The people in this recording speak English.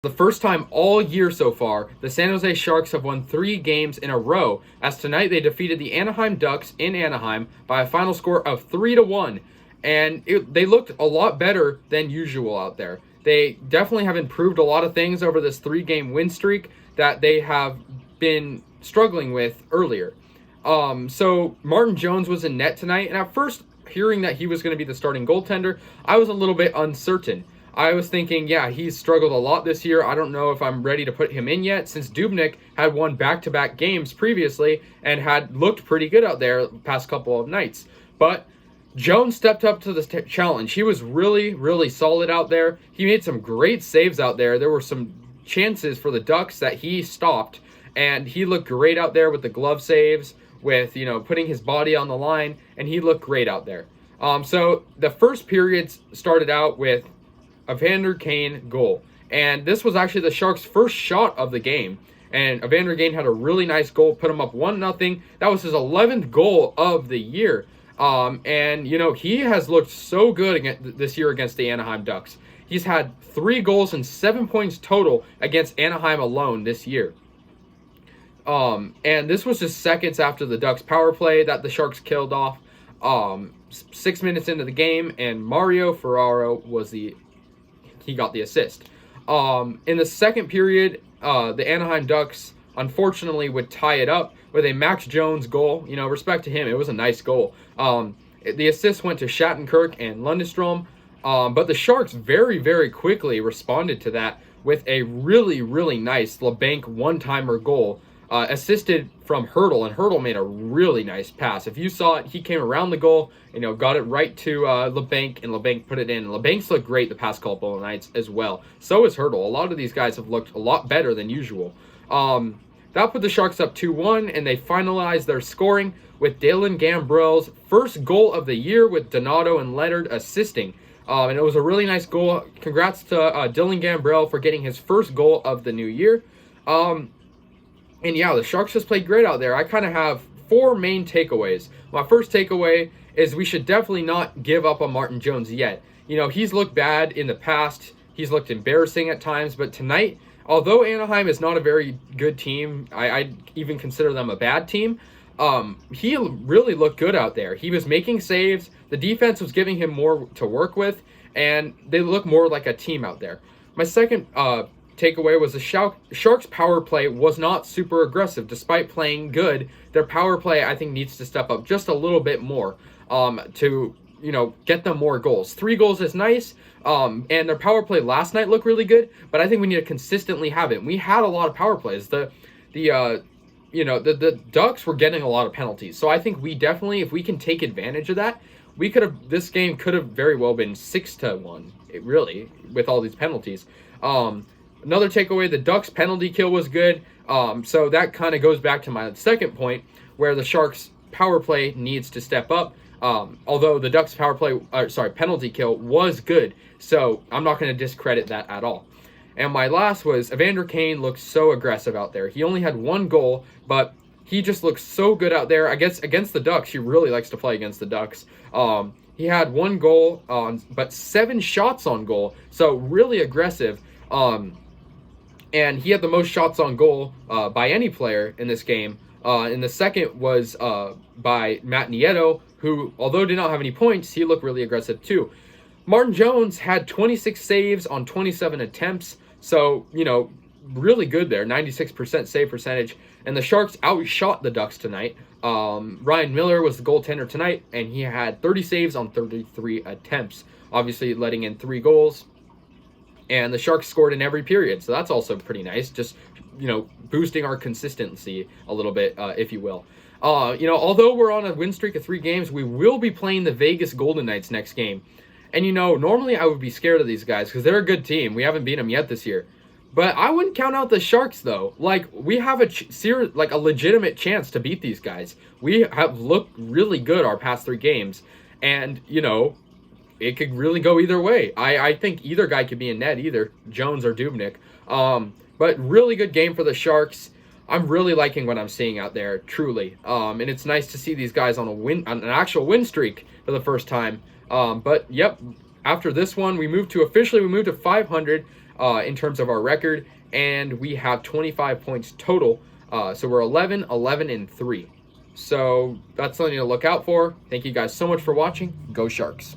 The first time all year so far, the San Jose Sharks have won 3 games in a row, as tonight they defeated the Anaheim Ducks in Anaheim by a final score of 3-1. And they looked a lot better than usual out there. They definitely have improved a lot of things over this 3-game win streak that they have been struggling with earlier. So Martin Jones was in net tonight, and at first, hearing that he was going to be the starting goaltender, I was a little bit uncertain. I was thinking, yeah, he's struggled a lot this year. I don't know if I'm ready to put him in yet, since Dubnyk had won back-to-back games previously and had looked pretty good out there the past couple of nights. But Jones stepped up to the challenge. He was really, really solid out there. He made some great saves out there. There were some chances for the Ducks that he stopped, and he looked great out there with the glove saves, with, putting his body on the line, and he looked great out there. So the first period started out with Evander Kane goal. And this was actually the Sharks' first shot of the game. And Evander Kane had a really nice goal, put him up 1-0. That was his 11th goal of the year. And he has looked so good this year against the Anaheim Ducks. He's had 3 goals and 7 points total against Anaheim alone this year. And this was just seconds after the Ducks power play that the Sharks killed off. 6 minutes into the game, and Mario Ferraro he got the assist. In the second period, the Anaheim Ducks unfortunately would tie it up with a Max Jones goal. Respect to him, it was a nice goal. The assist went to Shattenkirk and Lundestrom, but the Sharks very, very quickly responded to that with a really, really nice LeBanc one-timer goal, assisted from Hurdle, and Hurdle made a really nice pass. If you saw it, he came around the goal, got it right to LeBanc, and LeBanc put it in. LeBanc's looked great the past couple of nights as well. So is Hurdle. A lot of these guys have looked a lot better than usual. That put the Sharks up 2-1, and they finalized their scoring with Dylan Gambrell's first goal of the year, with Donato and Leonard assisting. And it was a really nice goal. Congrats to Dylan Gambrell for getting his first goal of the new year. And yeah, the Sharks just played great out there. I kind of have 4 main takeaways. My first takeaway is we should definitely not give up on Martin Jones yet. He's looked bad in the past. He's looked embarrassing at times. But tonight, although Anaheim is not a very good team, I'd even consider them a bad team, he really looked good out there. He was making saves. The defense was giving him more to work with, and they look more like a team out there. My second takeaway was the Sharks' power play was not super aggressive. Despite playing good, their power play, I think, needs to step up just a little bit more to get them more goals. 3 goals is nice, and their power play last night looked really good, but I think we need to consistently have it. We had a lot of power plays. The Ducks were getting a lot of penalties, so I think we definitely, if we can take advantage of that, this game could have very well been 6-1, really, with all these penalties. Another takeaway, the Ducks' penalty kill was good. So that kind of goes back to my second point, where the Sharks' power play needs to step up. Although the Ducks' penalty kill was good. So I'm not going to discredit that at all. And my last was Evander Kane looked so aggressive out there. He only had 1 goal, but he just looks so good out there. I guess against the Ducks, he really likes to play against the Ducks. He had 1 goal, but 7 shots on goal. So really aggressive. And he had the most shots on goal by any player in this game. And the second was by Matt Nieto, who, although did not have any points, he looked really aggressive too. Martin Jones had 26 saves on 27 attempts. So, really good there, 96% save percentage. And the Sharks outshot the Ducks tonight. Ryan Miller was the goaltender tonight, and he had 30 saves on 33 attempts. Obviously letting in 3 goals. And the Sharks scored in every period, so that's also pretty nice. Just, boosting our consistency a little bit, if you will. Although we're on a win streak of 3 games, we will be playing the Vegas Golden Knights next game. And, normally I would be scared of these guys because they're a good team. We haven't beat them yet this year. But I wouldn't count out the Sharks, though. We have a legitimate chance to beat these guys. We have looked really good our past 3 games. And, it could really go either way. I think either guy could be in net, either Jones or Dubnyk. But really good game for the Sharks. I'm really liking what I'm seeing out there, truly. And it's nice to see these guys on an actual win streak for the first time. But yep, after this one, we moved to 500. in terms of our record, and we have 25 points total. So we're 11, 11, and 3. So that's something to look out for. Thank you guys so much for watching. Go Sharks.